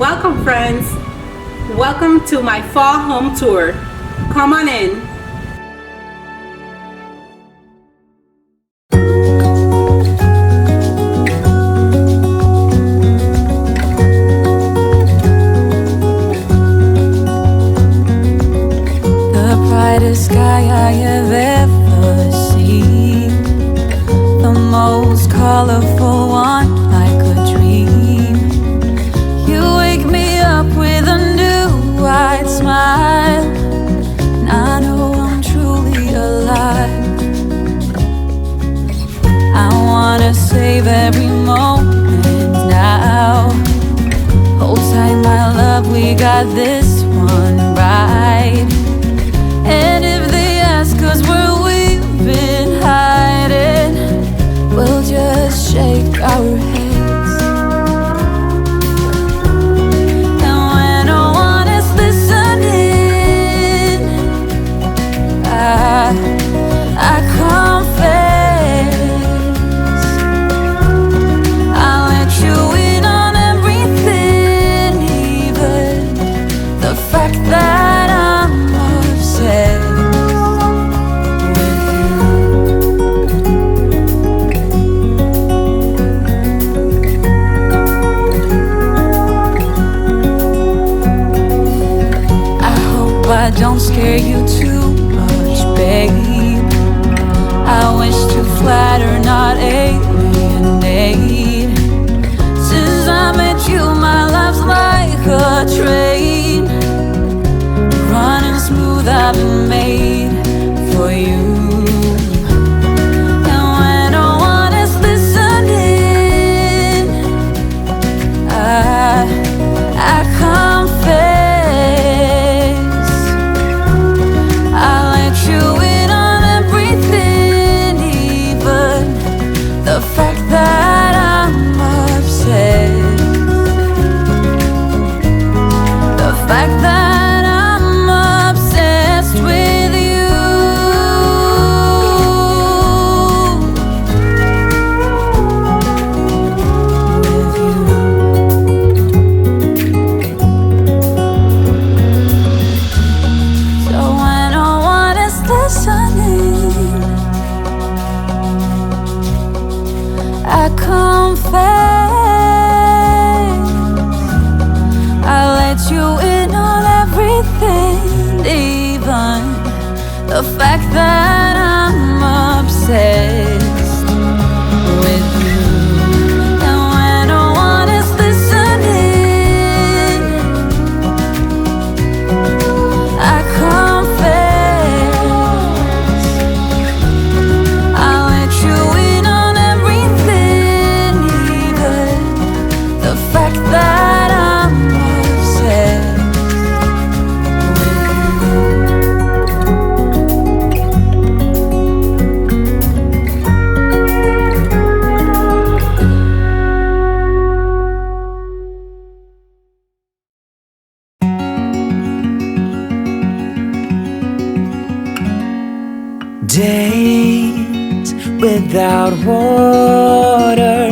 Welcome, friends. Welcome to my fall home tour. Come on in. The brightest sky I have ever seen, the most colorful one like a dream. You wake me up with a new white smile, and I know I'm truly alive. I wanna save every moment now. Hold tight, my love, we got this one right. And if they ask us where we've been hiding, we'll just shake our heads. And when no one is listening, I confess, I'll let you in on everything, even the fact that I'm obsessed with you. I hope I don't scare you too much, babe. I wish to flatter, not alienate. Since I met you, my life's like a train, running smooth, I've been made for you. And when no one is listening, I confess, I'll let you in on everything, even the fact that I'm obsessed. The fact that I'm obsessed with you. With you. So when no one is listening, I confess, I'll let you in on everything, even the fact that I'm obsessed with you. And when no one is listening, I confess, I'll let you in on everything, even the fact that I'm obsessed with you. Days without water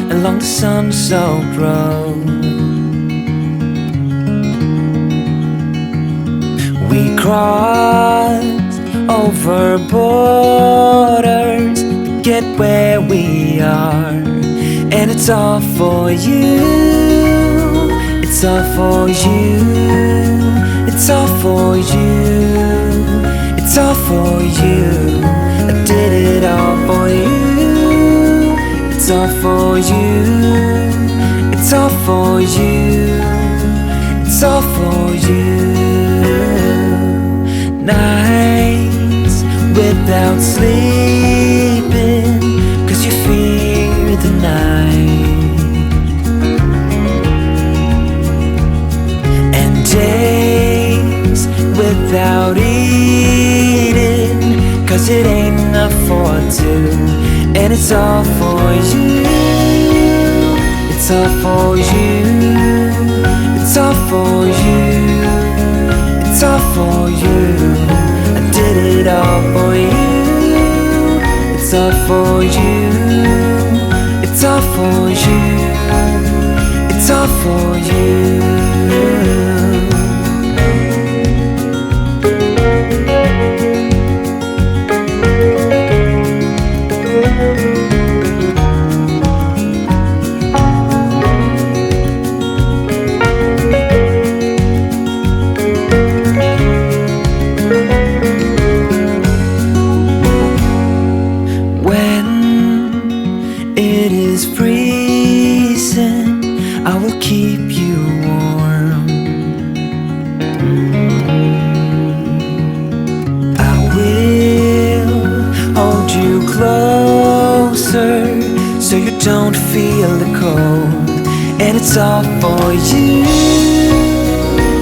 along the sun-soaked road. We crossed over borders to get where we are, and it's all for you. It's all for you. It's all for you. It's all for you. I did it all for you. It's all for you. It's all for you. It's all for you. Nights without sleeping 'cause you fear the night, and days without eating 'cause it ain't enough for two. And it's all for you. It's all for you. It's all for you. It's all for you. I did it all for you. It's all for you. It's all for you. It's it's all for you. I will keep you warm. I will hold you closer so you don't feel the cold. And it's all for you.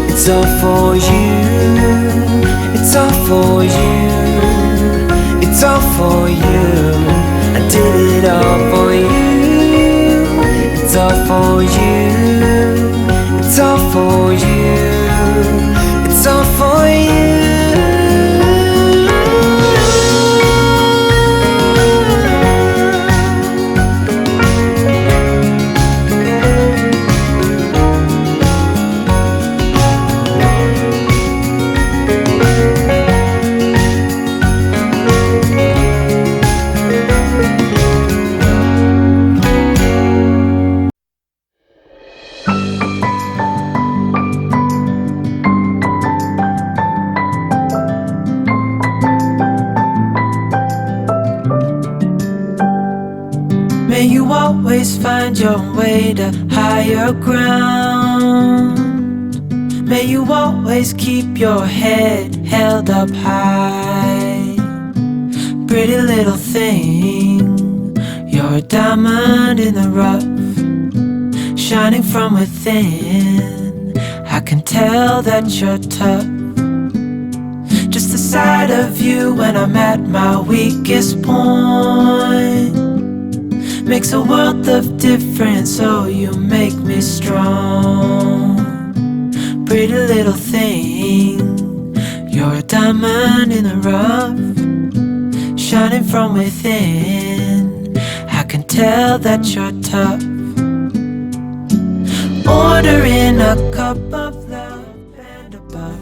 It's all for you. It's all for you. It's all for you. I did it all for you. It's all for you. It's all for you. It's all for you. May you always find your way to higher ground. May you always keep your head held up high. Pretty little thing, you're a diamond in the rough, shining from within. I can tell that you're tough. Just the sight of you when I'm at my weakest point makes a world of difference, oh you make me strong. Pretty little thing, you're a diamond in the rough, shining from within. I can tell that you're tough. Ordering a cup of love and above.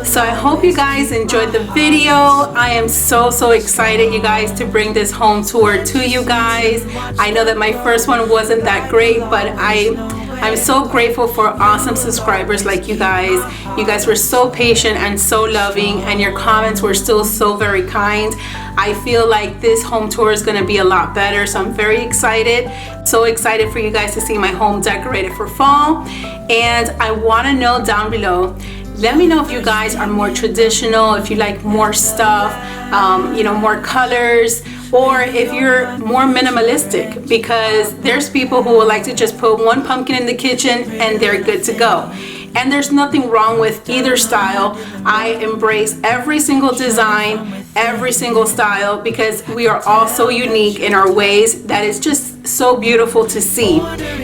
So I hope you guys enjoyed the video. I am so excited, you guys, to bring this home tour to you guys. I know that my first one wasn't that great, but I'm so grateful for awesome subscribers like you guys. You guys were so patient and so loving, and your comments were still so very kind. I feel like this home tour is going to be a lot better, so I'm very excited. So excited for you guys to see my home decorated for fall. And I want to know down below, let me know if you guys are more traditional, if you like more stuff, more colors, or if you're more minimalistic, because there's people who would like to just put one pumpkin in the kitchen and they're good to go. And there's nothing wrong with either style. I embrace every single design, every single style, because we are all so unique in our ways that it's just so beautiful to see.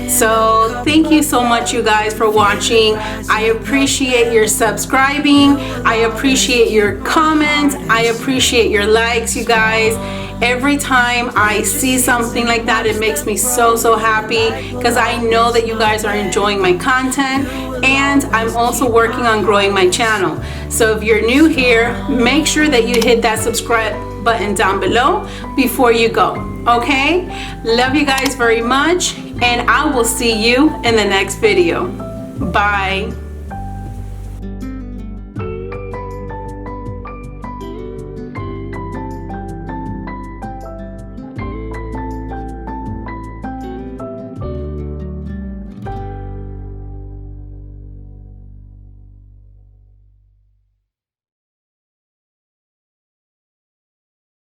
So thank you so much, you guys, for watching. I appreciate your subscribing. I appreciate your comments. I appreciate your likes, you guys. Every time I see something like that, it makes me so happy, because I know that you guys are enjoying my content, and I'm also working on growing my channel. So if you're new here, make sure that you hit that subscribe button down below before you go, okay? Love you guys very much, and I will see you in the next video. Bye.